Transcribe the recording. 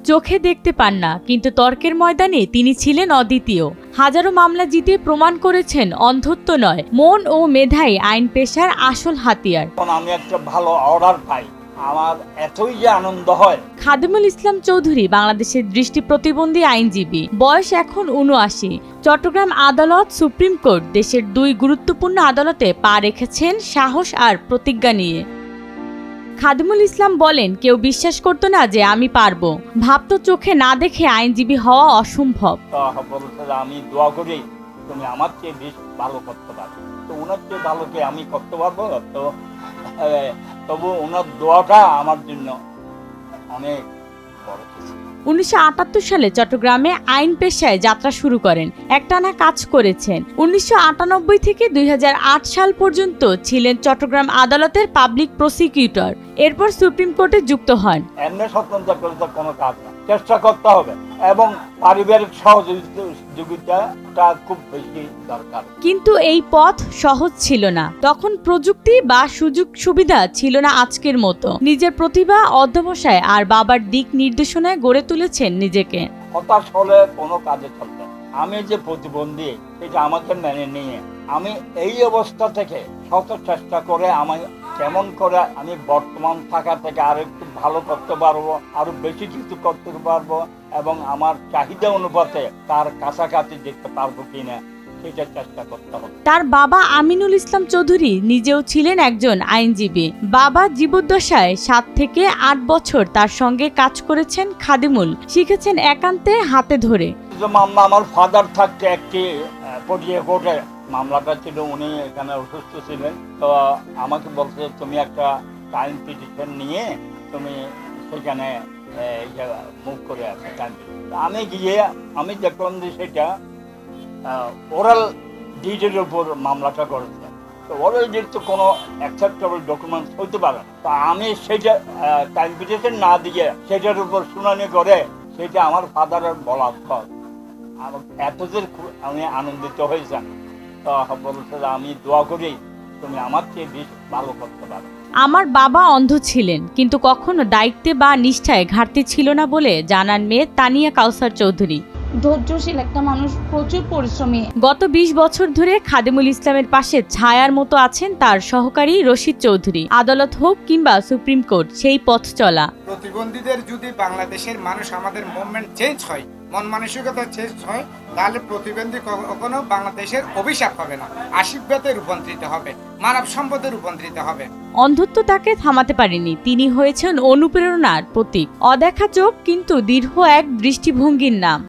চোখে দেখতে পান না, কিন্তু তর্কের ময়দানে তিনি ছিলেন অদ্বিতীয়। হাজারো মামলা জিতে প্রমাণ করেছেন অন্ধত্ব নয়, মন ও মেধাই আইন পেশার আসল হাতিয়ার। আমি একটা ভালো অর্ডার পাই, আমার এতই যে আনন্দ হয়। খাদিমুল ইসলাম চৌধুরী বাংলাদেশের দৃষ্টি প্রতিবন্ধী আইনজীবী, বয়স এখন ৭৯। চট্টগ্রাম আদালত, সুপ্রিম কোর্ট, দেশের দুই গুরুত্বপূর্ণ আদালতে পা রেখেছেন সাহস আর প্রতিজ্ঞা নিয়ে। খাদিমুল ইসলাম বলেন, কেউ বিশ্বাস করতো না যে আমি পারবো, ভাবতো চোখে না দেখে আইনজীবী হওয়া অসম্ভব। আমি দোয়া করি তুমি আমার চেয়ে বেশ ভালো করতে পারবে, তো ওনার চেয়ে ভালো কে আমি করতে পারবো, তো তবু ওনার দোয়াটা আমার জন্য অনেক বড় কিছু। ১৯৭৮ সালে চট্টগ্রামে আইন পেশায় যাত্রা শুরু করেন। একটানা কাজ করেছেন। ১৯৯৮ থেকে ২০০৮ সাল পর্যন্ত ছিলেন চট্টগ্রাম আদালতের পাবলিক প্রসিকিউটর। এরপর সুপ্রিম কোর্টে যুক্ত হন। এমনি স্বতন্ত্র করে তো কোনো কাজ না, চেষ্টা করতে হবে এবং পারিবারিক সহযোগিতাটা খুব বেশি দরকার। কিন্তু এই পথ সহজ ছিল না। তখন প্রযুক্তি বা সুযোগ সুবিধা ছিল না আজকের মতো। নিজের প্রতিভা, অধ্যবসায় আর বাবার দিক নির্দেশনায় গড়ে তুলেছেন নিজেকে। হতাশ হলে কোনো কাজে চলবে না। আমি যে প্রতিবন্ধী সেটা আমাকে মেনে নিয়ে আমি এই অবস্থা থেকে শত চেষ্টা করে আমি কেমন করে আমি বর্তমান থাকা থেকে আরো একটু ভালো করতে পারবো, আরো বেশি কিছু করতে পারবো এবং আমার চাহিদা অনুপাতে তার কাছাকাছি দেখতে পারবো কিনা সেটা চেষ্টা করতে হবে। তার বাবা আমিনুল ইসলাম চৌধুরী নিজেও ছিলেন একজন আইনজীবী। বাবা জীবদ্দশায় ৭ থেকে ৮ বছর তার সঙ্গে কাজ করেছেন খাদিমুল, শিখেছেন একান্তে হাতে ধরে। মামলা আমার ফাদার থাকতে একটি পটিয়া কোর্টে মামলাটা ছিল, উনি এখানে অসুস্থ ছিলেন, তো আমাকে বলছে তুমি একটা টাইম পিটিশন নিয়ে তুমি সেখানে মুভ করে আসো। আমি গিয়ে আমি দেখলাম যে সেটা ওরাল ডিটের উপর মামলাটা করেছে, তো ওরাল ডিট তো কোনো অ্যাকসেপ্টেবল ডকুমেন্টস হইতে পারে না। তো আমি সেটা টাইম পিটিশন না দিয়ে সেটার উপর শুনানি করে সেটা আমার ফাদারের বলার পর এত যে আমি আনন্দিত হয়েছি, তো বলছে আমি দোয়া করি তুমি আমার চেয়ে বেশ ভালো করতে পারো। আমার বাবা অন্ধ ছিলেন, কিন্তু কখনো দায়িত্বে বা নিষ্ঠায় ঘাটতি ছিল না বলে জানান মেয়ে তানিয়া কাউসার চৌধুরী। ধৈর্যশীল একটা মানুষ, প্রচুর পরিশ্রমী। গত ২০ বছর ধরে খাদিমুল ইসলামের পাশে ছায়ার মতো আছেন তার সহকারী রশিদ চৌধুরী। আদালত হোক কিংবা সুপ্রিম কোর্ট, সেই পথ চলা। প্রতিবন্ধীদের যদি বাংলাদেশের মানুষ আমাদের মুভমেন্ট চেঞ্জ হয়, মন মানসিকতা চেঞ্জ হয়, তাহলে প্রতিবন্ধী কখনো বাংলাদেশের অভিশাপ হবে না, আশীর্বাদে রূপান্তরিত হবে, মানব সম্পদে রূপান্তরিত হবে। অন্ধত্ব তাকে থামাতে পারেনি, তিনি হয়েছেন অনুপ্রেরণার প্রতীক। অদেখা চোখ কিন্তু দৃঢ় এক দৃষ্টিভঙ্গির নাম।